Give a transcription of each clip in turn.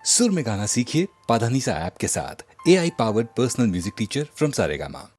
सुर में गाना सीखिए पाधानीसा ऐप के साथ। AI powered personal music teacher from Saregama.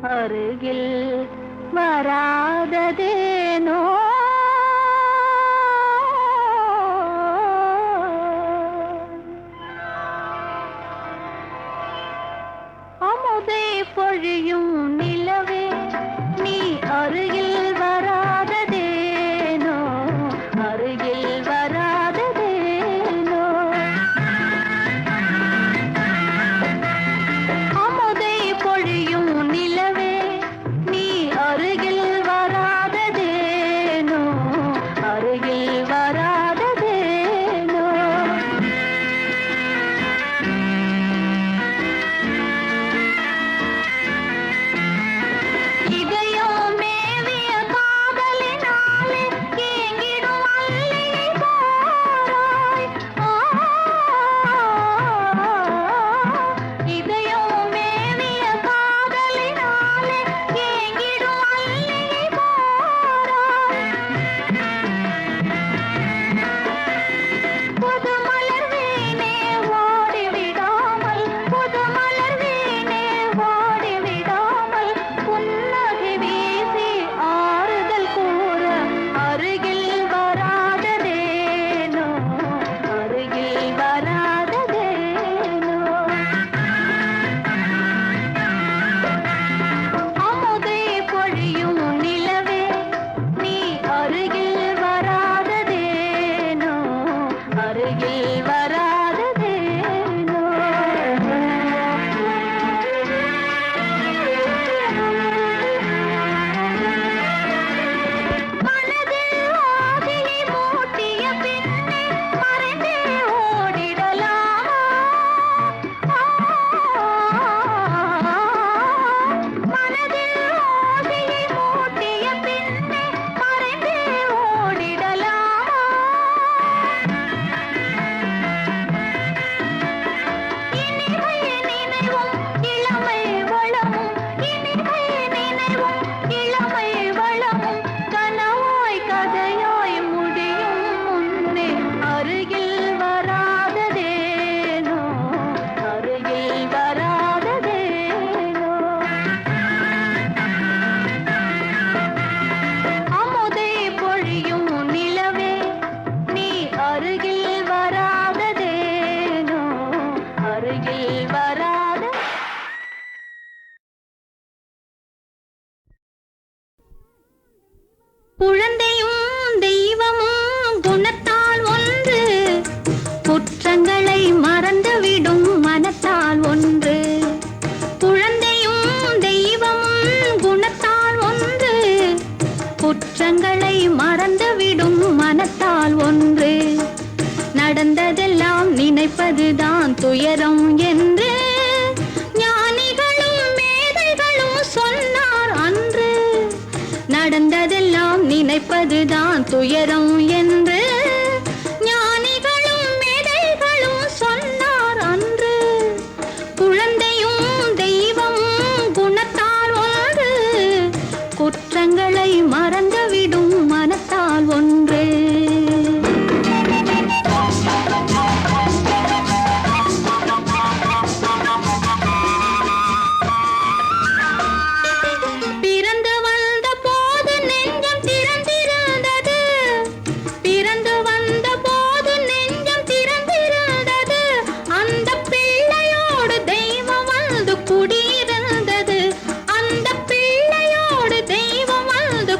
அருகில் வராததேனோ அமுதை பொழியும் நிலவே நீ அருகில் வராததேனோ அருகில் வராததேனோ அமுதை பொழியும் நிலவே அருகில் வராததேனோ அருகில் வராததேனோ இதயம் மேவிய காதலினாலே ஏங்கிடும் அல்லியை பாராய் இதயம் மேவிய காதலினாலே ஏங்கிடும் அல்லியை பாராய் புது மலர் வீணே ஓடிவிடாமல் புது மலர் வீணே ஓடிவிடாமல் புன்னகை வீசி ஆறுதல் கூற அருகில் வராததேனோ அருகில் வராததேனோ அமுதை பொழியும் நிலவே நீ அருகில் வராததேனோ அருகில் வராததேனோ மனதில் ஆசையை மூட்டிய பின்னே மறைந்தே ஓடிடலாமா மனதில் ஆசையை மூட்டிய பின்னே மறைந்தே ஓடிடலாமா இனிமை நினைவும் இளமை வளமும் இனிமை நினைவும் இளமை வளமும் கனவாய் கதையாய் முடியும் முன்னே அருகில் வராததேனோ அருகில் வராததேனோ அமுதை பொழியும் நிலவே நீ அருகில் வராததேனோ அருகில் வராத குழந்தையும் தெய்வமும் குணத்தால் ஒன்று குற்றங்களை மறந்துவிடும் மனத்தால் ஒன்று குழந்தையும் தெய்வமும் குணத்தால் ஒன்று குற்றங்களை மறந்துவிடும் மனத்தால் ஒன்று நடந்ததெல்லாம் நினைப்பதுதான் துயரம் என்று ஞானிகளும் மேதைகளும் சொன்னார் அன்று நடந்ததெல்லாம் நினைப்பதுதான் துயரம் என்று ஞானிகளும் மேதைகளும் சொன்னார் அன்று குழந்தையும் தெய்வமும் குணத்தால் ஒன்று குற்றங்களை மறந்துவிடும் மனத்தால் ஒன்று பிறந்து வந்த போது நெஞ்சம் திறந்திருந்தது பிறந்து வந்த போது நெஞ்சம் திறந்திருந்தது அந்த பிள்ளையோடு தெய்வம் வந்து குடியிருந்தது அந்த பிள்ளையோடு தெய்வம் வந்து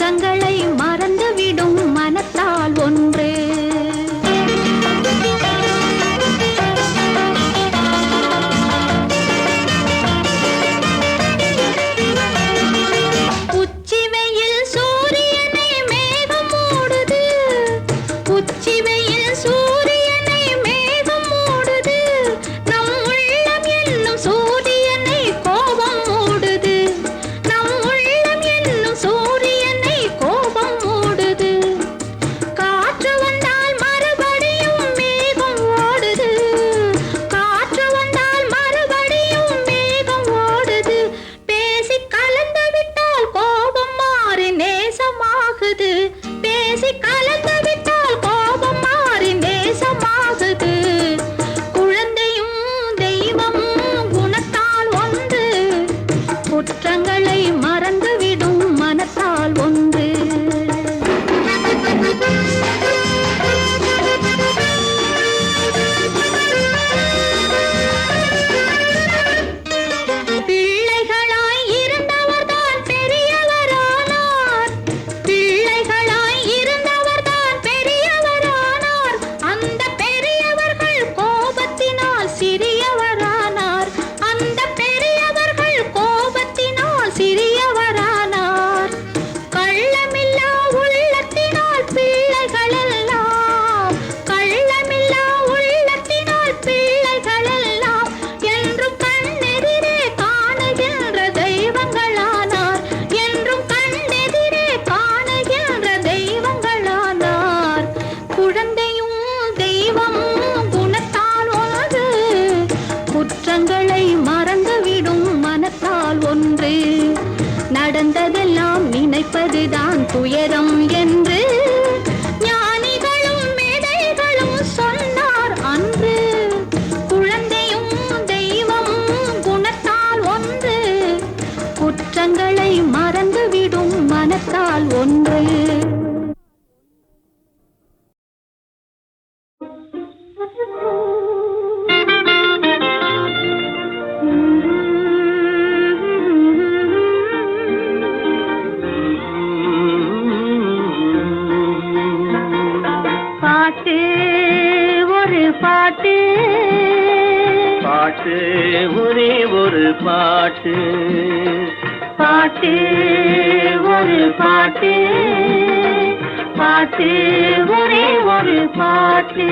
குற்றங்களை மறந்துவிடும் மனத்தால் ஒன்று. உச்சி வெயில் சூரியனை மேகம் மூடுது, உச்சி வெயில் சூரியனை மேகம் மூடுது, நம் உள்ளம் என்னும் சூரியனை கோபம் மூடுது, நம் உள்ளம் என்னும் சூரியனை கோபம் மூடுது. காற்று வந்தால் மறுபடியும் மேகம் ஓடுது, காற்று வந்தால் மறுபடியும் மேகம் ஓடுது. பேசி கலந்து விட்டால் கோபம் மாறி நேசமாகுது, பேசி கலந்து விட்டால் கோபம் மாறி நேசமாகுது. குழந்தையும் தெய்வமும் குணத்தால் ஒன்று, குற்றங்களை மறந்துவிடும் மனத்தால் ஒன்று. பிள்ளைகளாய் இருந்தவர்தான் பெரியவரானார், பிள்ளைகளாய் இருந்தவர்தான் பெரியவரானார். அந்த பெரியவர்கள் கோபத்தினால் சிறியவரானார், அந்த பெரியவர்கள் கோபத்தினால் சிறியவரானார். கள்ளமில்லா உள்ளத்தினால் பிள்ளைகளெல்லாம், கள்ளமில்லா உள்ளத்தினால் பிள்ளைகளெல்லாம் என்றும் கண்ணெதிரே காணுகின்ற தெய்வங்களானார், என்றும் கண்ணெதிரே காணுகின்ற தெய்வங்களானார். குழந்தையும் தெய்வமும் குணத்தால் ஒன்று, குற்றங்களை மறந்துவிடும் மனத்தால் ஒன்று. நடந்ததெல்லாம் நினைப்பதுதான் துயரம் என்று ஞானிகளும் மேதைகளும் சொன்னார் அன்று. குழந்தையும் தெய்வமும் குணத்தால் ஒன்று, குற்றங்களை மறந்துவிடும் மனத்தால் ஒன்று. பாட்டு ஒரு பாட்டு, பாட்டு ஒரே ஒரு பாட்டு, பாட்டு ஒரு பாட்டு, பாட்டு ஒரே ஒரு பாட்டு.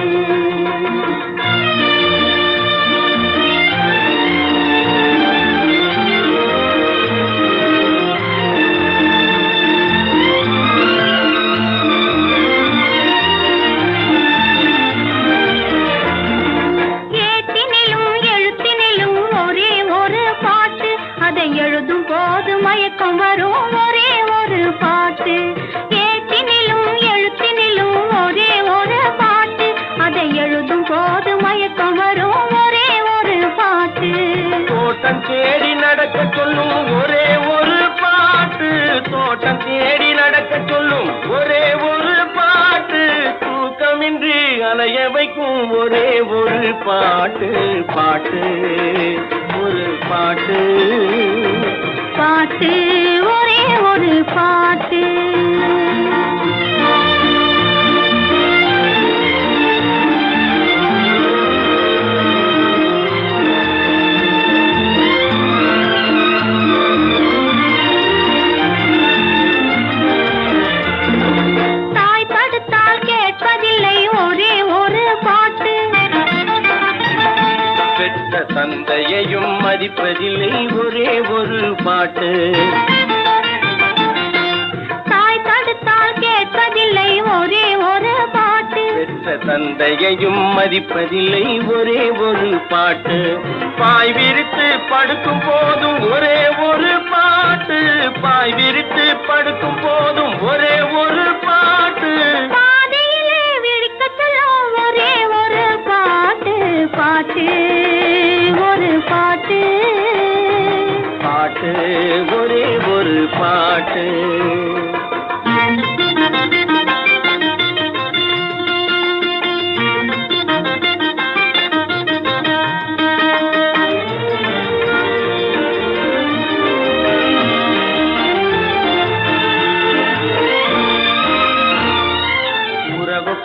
ஏட்டினிலும் எழுத்தினிலும் ஒரே ஒரு பாட்டு, அதை எழுதும் போது மயக்கம் வரும் ஒரே ஒரு பாட்டு. ஏட்டினிலும் எழுத்தினிலும் ஒரே ஒரு பாட்டு, அதை எழுதும் போது மயக்கம் வரும் ஒரே ஒரு பாட்டு. தோட்டம் தேடி நடக்க சொல்லும் ஒரே ஒரு பாட்டு, தோட்டம் தேடி நடக்க சொல்லும் ஒரே ஒரு பாட்டு, தூக்கமின்றி அலைய வைக்கும் ஒரே ஒரு பாட்டு, பாட்டு ஒரு பாட்டு, பாட்டு ஒரே ஒரு பாட்டு. தாய் படுத்தால் கேட்பதில்லை ஒரே ஒரு பாட்டு, பெற்ற தந்தையையும் மதிப்பதில்லை ஒரே ஒரு பாட்டு, தாய் தடுத்தால் கேட்பதில்லை ஒரே ஒரு பாட்டு, பெற்ற தந்தையையும் மதிப்பதில்லை ஒரே ஒரு பாட்டு. பாய் விரித்து படுக்கும் போதும் ஒரே ஒரு பாட்டு, பாய் விரித்து படுக்கும் போதும் ஒரே ஒரு பாட்டு, பாதையிலே விழிக்கச் சொல்லும் ஒரே ஒரு பாட்டு, பாட்டு ஒரு பாட்டு, பாட்டு ஒரே ஒரு பாட்டு.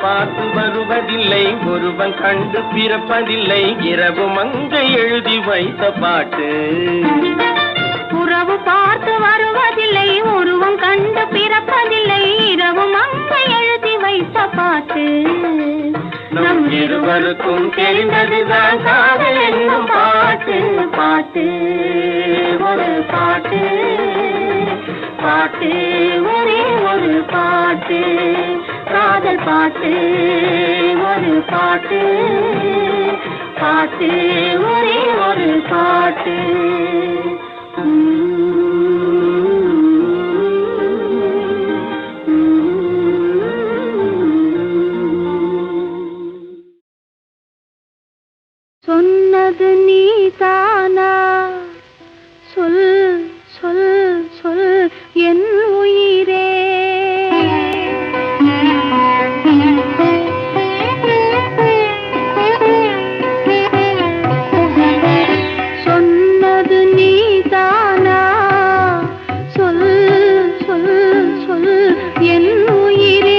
பார்த்து வருவதில்லை, ஒருவன் கண்டு பிறப்பதில்லை, இரவு மங்கை எழுதி வைத்த பாட்டு. உறவு பார்த்து வருவதில்லை, ஒருவன் கண்டு பிறப்பதில்லை, இரவு மங்கை எழுதி வைத்த பாட்டு. நம் இருவருக்கும் தெரிந்ததுதான் காதல் என்னும் பாட்டு. பாட்டு ஒரு பாட்டு, பாட்டு ஒரே ஒரு பாட்டு, காதல் பாட்டு ஒரு பாட்டு, பாட்டு ஒரே ஒரு பாட்டு. சொன்னது நீதானா, சொல் சொல் சொல் என் உயிரே. சொன்னது நீதானா, சொல் சொல் சொல் என் உயிரே.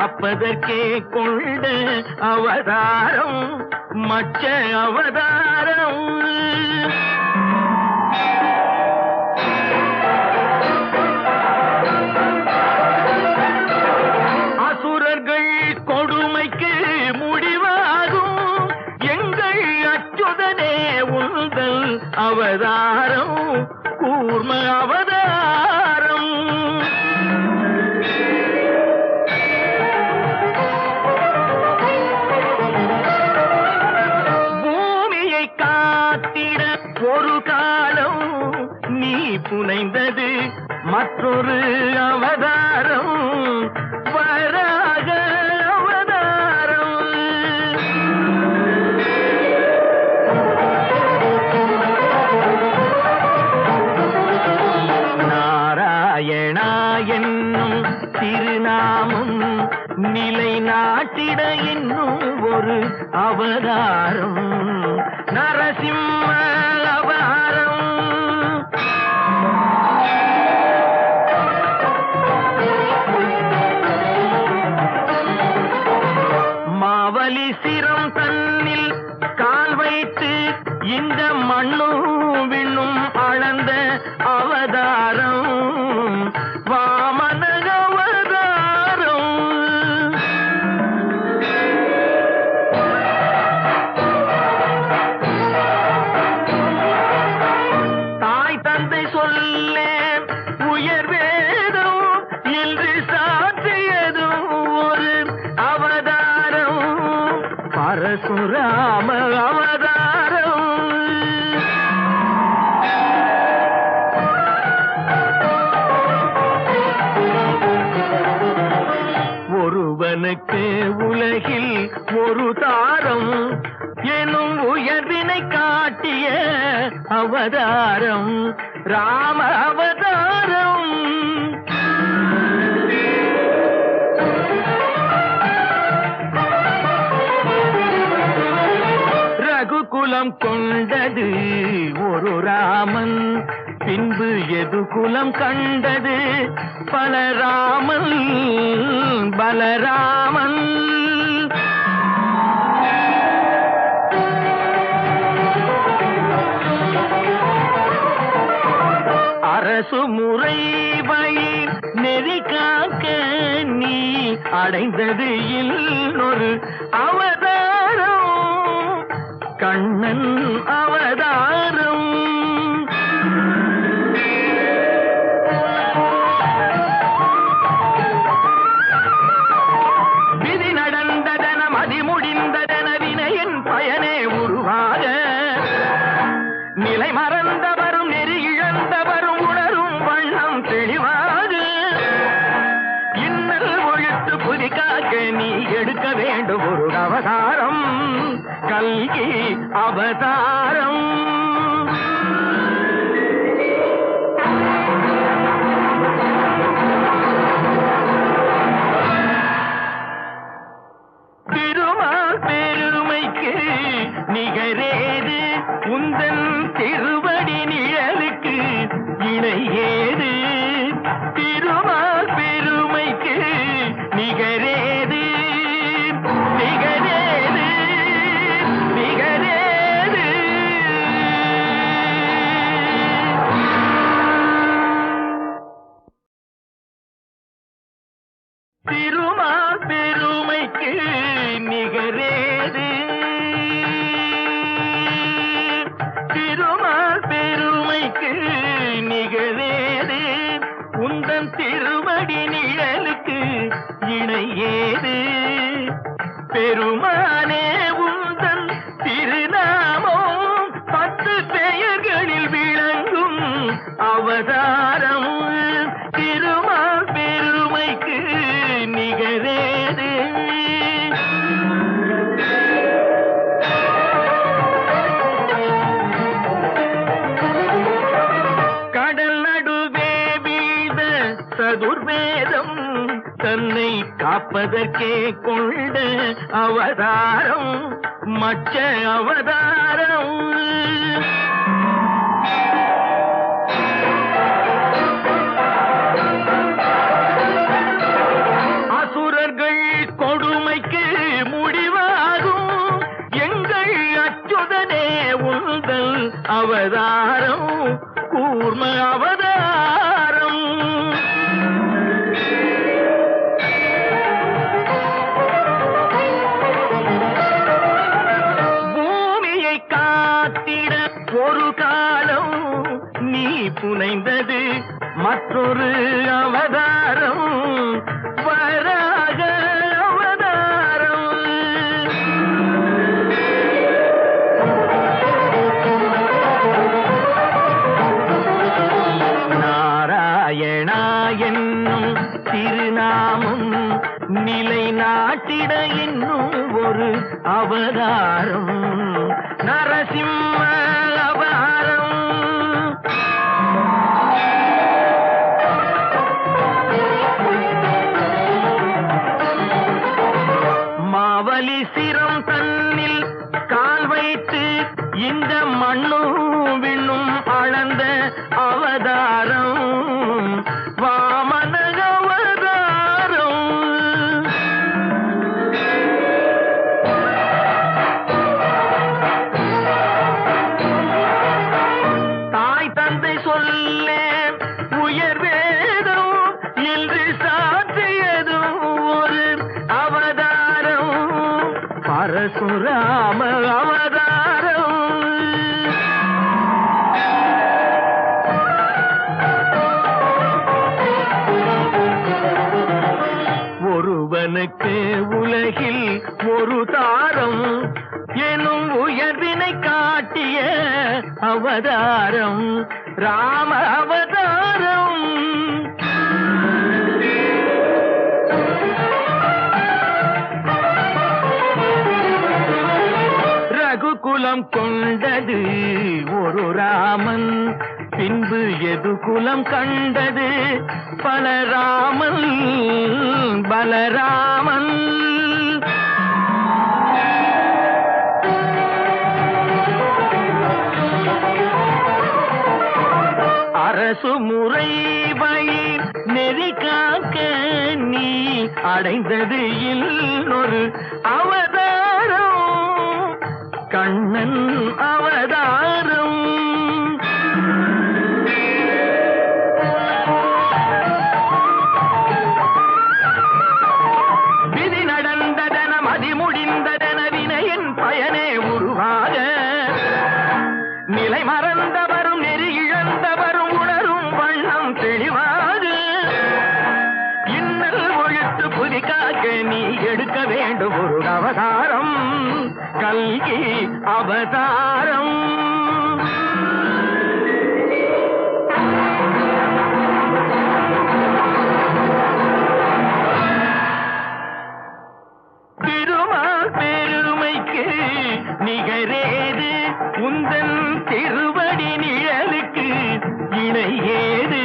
காப்பதற்கே கொண்ட அவதாரம் மச்ச அவதாரம். அசுரர்கள் கொடுமைக்கு முடிவாகும் எங்கள் அச்சுதனே உந்தல் அவதாரம் கூர்ம அவதாரம். பூமியை காத்திட ஒரு காலம் நீ புனைந்தது மற்றொரு அவதாரம் வராக அவதாரம். நாராயணா என்னும் திருநாமம் நிலை நாட்டிட என்னும் ஒரு அவதாரம் நரசிம்ம அவதாரம். மாவலி சிரம் தன்னில் கால் வைத்து இந்த மண்ணும் விண்ணும் அளந்த அவதாரம் வாமன அவதாரம். தாய் தந்தை சொல்ல உயர் வேதம் என்று சாற்றியதும் ஒரு அவதாரம் பரசுராம அவதாரம். ஒருவனுக்கு உலகில் ஒரு தாரம் எனும் உயர்வினை காட்டிய அவதாரம் ராம அவதாரம். ரகுகுலம் கொண்டது ஒரு ராமன் பின்பு எது குலம் கண்டது பலராமன் பலராமன். அரசு முறை வயிர் நெறி காக்க நீ அடைந்தது இன்னொரு அவதாரம் கண்ணன் அவதாரம். விதி நடந்ததன மதி முடிந்ததன வினையின் பயனே உருவாக நிலை மறந்தவரும் நெறி இழந்தவரும் உணரும் வண்ணம் தெளிவாக இன்னல் ஒழித்து புதிக்காக்க நீ எடுக்க வேண்டும் ஒரு அவதாரம் கல்கி அவதாரம். திருமால் பெருமைக்கு நிகரேது உந்தன் திருவடி நிழலுக்கு இணையேது. திருமால் பெருமைக்கு நிகரேது நிகரேது நிகரேது. திருமால் பெருமைக்கு நிகரேது திருமால் பெருமைக்கு நிகழேது உந்தன் திருவடி நிழலுக்கு இணையேது. பெருமானே உந்தன் திருநாமம் 10 பெயர்களில் விளங்கும் அவதாரம் திருமால் பெருமைக்கு நிகழேது. கடல் நடுவே வீழ்ந்த சதுர்வேதம் தன்னை காப்பதற்கே கொண்ட அவதாரம் மச்ச அவதாரம். அசுரர்கள் கூந்தல் அவதாரம் கூர்ம அவதாரம். பூமியை காத்திட ஒரு காலம் நீ புனைந்தது மற்றொரு அவதாரம் வராக அவதாரம். நாராயணா என்னும் திருநாமம் நிலை நாட்டிட என்னும் ஒரு அவதாரம் நரசிம்ம அவதாரம். மாவலி சிரம் தன்னில் கால் வைத்து இந்த மண்ணும் விண்ணும் அளந்த அவதாரம் வாமன அவதாரம். தாய் தந்தை சொல்ல உயர் வேதம் என்று சாற்றியதும் ஒரு அவதாரம் பரசுராம அவதாரம். ஒருவனுக்கு உலகில் ஒரு தாரம் எனும் உயர்வினை காட்டிய அவதாரம் ராம அவதாரம். ரகுகுலம் கொண்டது ஒரு ராமன் பின்பு எது குலம் கண்டது பலராமன் பலராமன். அரசு முறை வயிர் நெறி காக்க நீ அடைந்தது இன்னொரு அவதாரம் கண்ணன் அவதாரம். விதி நடந்ததன மதி முடிந்ததன வினையின் பயனே உருவாக நிலை மறந்தவரும் நெறி இழந்தவரும் உணரும் வண்ணம் தெளிவாக இன்னல் ஒழித்து புதி காக்க நீ எடுக்க வேண்டும் ஒரு அவதாரம் கல்கி அவதாரம். திருமால் பெருமைக்கு நிகரேது உந்தன் திருவடி நிழலுக்கு இணையேது.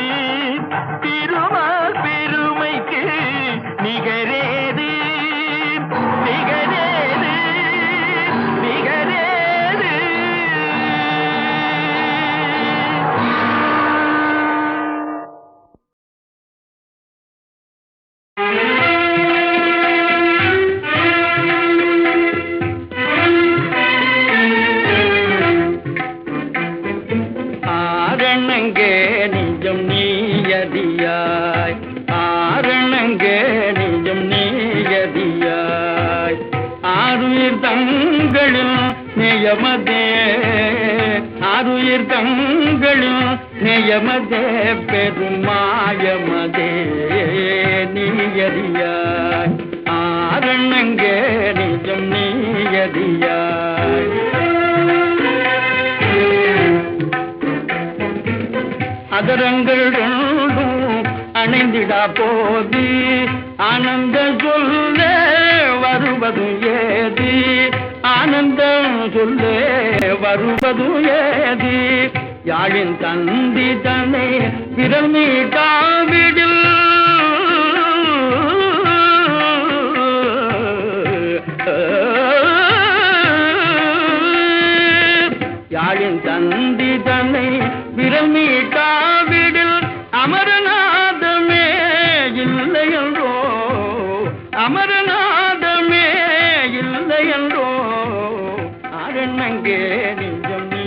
திருமால் பெருமைக்கு நிகரேது நிகரேது நிகரேது. ஆரணங்கே நிஜம் நீயதியாய் ஆரணங்கே நிஜம் நீயதியாய் ஆருயிர் தங்களில் நியமதே ஆருயிர் தங்களில் நியமதே பெருமாயமதே நீயதியாய் ஆரணங்கே நிஜம் நீயதியாய். அதரங்கள் ரெண்டும் அணைந்திடா போது ஆனந்த சொல்ல வருவதும் ஏது ஆனந்தம் சொல்ல வருவதும் ஏது. யாழின் தந்தி தன்னை விரல் மீட்டாவிடில் யாழின் தந்தி தன்னை விரல் மீட்டாவிடில் அமரநாதமே இல்லையன்றோ அமரநாதமே இல்லையன்றோ. அரணங்கே நிஜம் நீ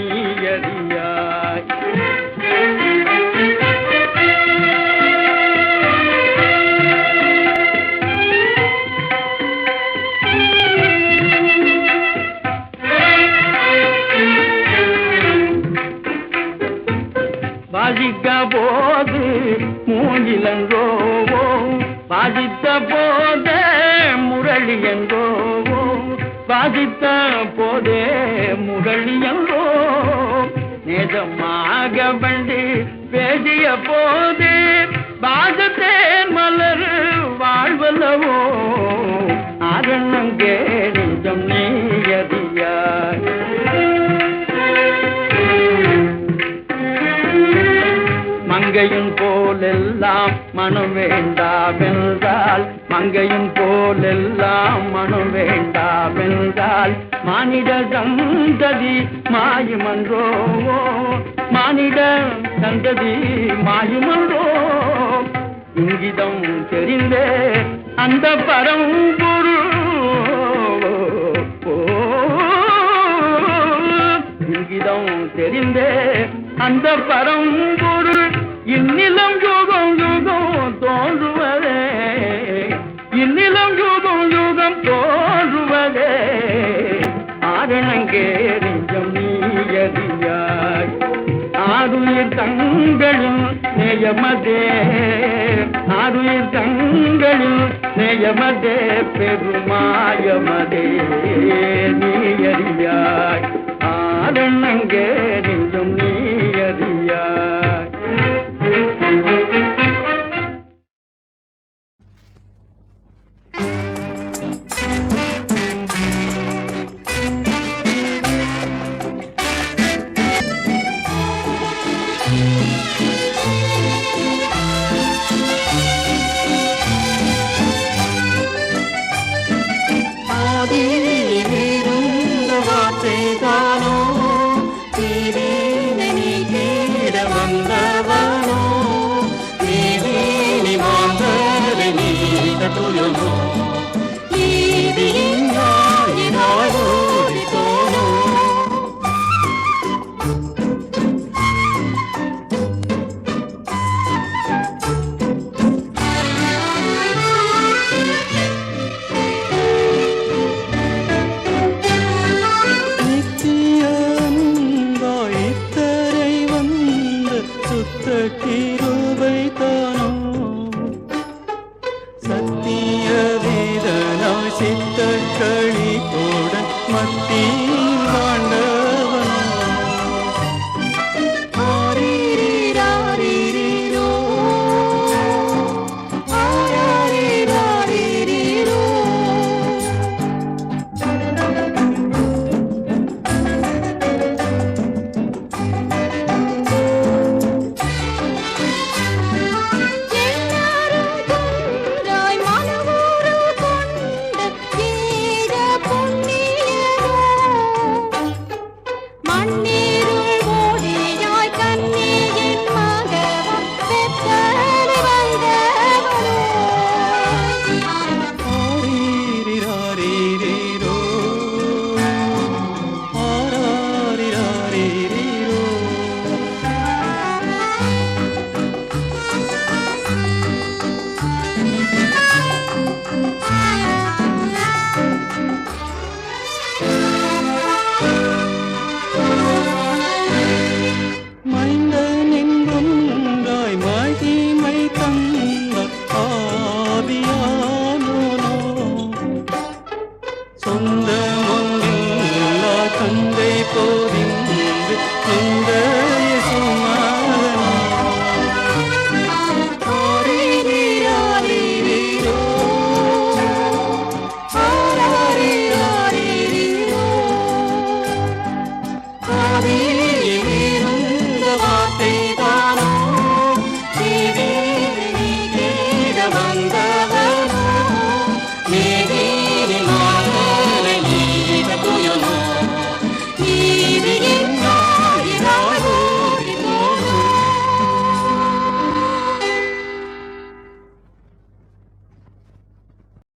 முரளி என்றோ வாசித்த போதே முரளி என்றோ நேசமாக வண்டி பேசிய போதே பாசத்தேன் மலர் வாழ்வல்லவோ ஆரணங்கே நெஞ்சம் நீயதியாய் மங்கையும் போலெல்லாம் மனம் வேண்டாமென்றால் மங்கையும் போலெல்லாம் மனம் வேண்டாமென்றால் மானிட சந்ததி மாயுமன்றோ மானிட சந்ததி மாயுமன்றோ இங்கிதம் தெரிந்தே அந்த பரம்பொருள் இங்கிதம் தெரிந்தே அந்த பரம்பொருள் இந்நிலம் யுகம் யுகம் தோன்றுவதே இந்நிலம் யுகம் யுகம் தோன்றுவதே ஆரணங்கே நெஞ்சம் நீயதியாய் ஆருயிர் தங்களின் நேயமதே ஆருயிர் தங்களின் நேயமதே பெருமாயமதே நீயறியாய் ஆரணங்கே